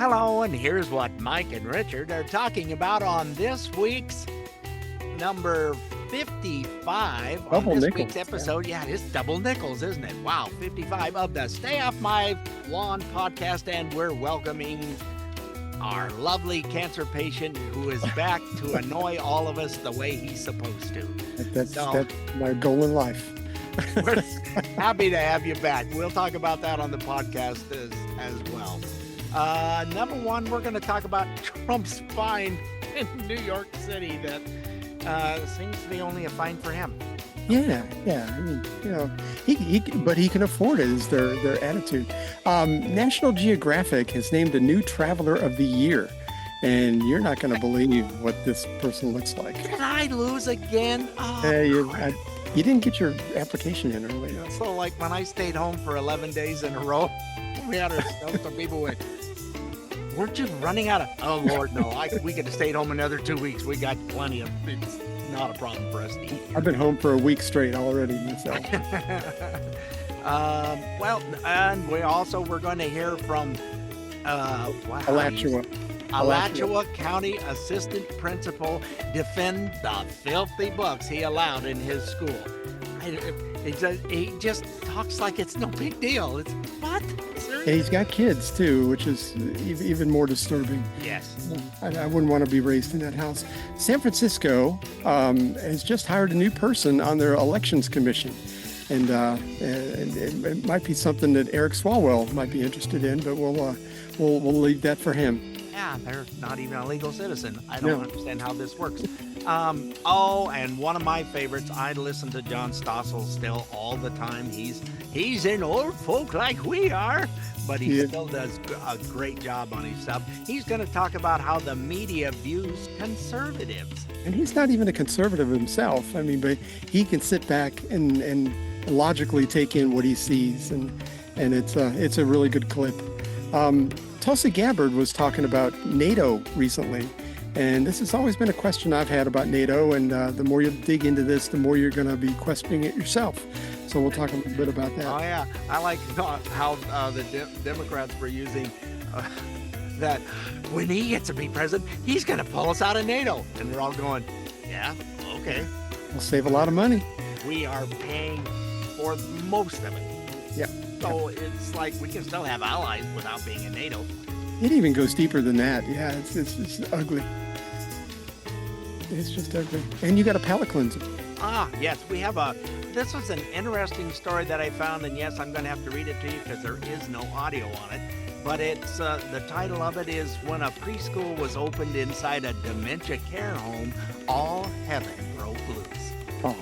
Hello, and here's what Mike and Richard are talking about on this week's number 55 Double on this nickels, week's episode. Yeah, it is double nickels, isn't it? Wow, 55 of the Stay Off My Lawn podcast, and we're welcoming our lovely cancer patient who is back to annoy all of us the way he's supposed to. That's my goal in life. We're happy to have you back. We'll talk about that on the podcast as well. Number one, we're going to talk about Trump's fine in New York City that seems to be only a fine for him. Yeah. I mean, but he can afford it is their attitude. National Geographic has named a new Traveler of the Year, and you're not going to believe what this person looks like. Did I lose again? Oh, you didn't get your application in early enough. So like when I stayed home for 11 days in a row, we had our stuff, some people went, weren't you running out of, oh Lord, no, we could have stayed home another 2 weeks. We got plenty of, it's not a problem for us to eat. I've been home for a week straight already myself. And we're going to hear from Alachua County Assistant Principal defend the filthy books he allowed in his school. He just talks like it's no big deal. It's what? And he's got kids too, which is even more disturbing. Yes. I wouldn't want to be raised in that house. San Francisco has just hired a new person on their elections commission. And it might be something that Eric Swalwell might be interested in, but we'll leave that for him. Yeah, they're not even a legal citizen. I don't understand how this works. And one of my favorites, I listen to Jon Stossell still all the time. He's an old folk like we are, but he still does a great job on his stuff. He's going to talk about how the media views conservatives. And he's not even a conservative himself. I mean, but he can sit back and logically take in what he sees, and it's a really good clip. Tulsi Gabbard was talking about NATO recently, and this has always been a question I've had about NATO, and the more you dig into this, the more you're going to be questioning it yourself. So we'll talk a little bit about that. Oh, yeah. I like how the Democrats were using that when he gets to be president, he's going to pull us out of NATO. And they're all going, yeah, okay. We'll save a lot of money. We are paying for most of it. Yeah. So it's like we can still have allies without being in NATO. It even goes deeper than that. Yeah, it's ugly. It's just ugly. And you got a palate cleanser. Yes, we have this was an interesting story that I found, and yes, I'm going to have to read it to you because there is no audio on it. But it's the title of it is When a Preschool Was Opened Inside a Dementia Care Home, All Heaven Broke Loose. Oh,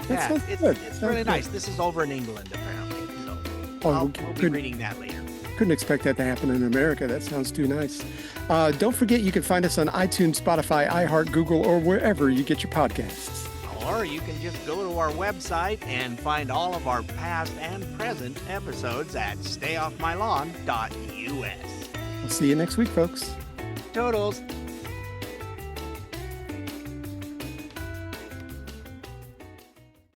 yeah, it's really nice. This is over in England, apparently. So we'll be reading that later. Couldn't expect that to happen in America. That sounds too nice. Don't forget, you can find us on iTunes, Spotify, iHeart, Google, or wherever you get your podcasts. Or you can just go to our website and find all of our past and present episodes at stayoffmylawn.us. We'll see you next week, folks. Toodles.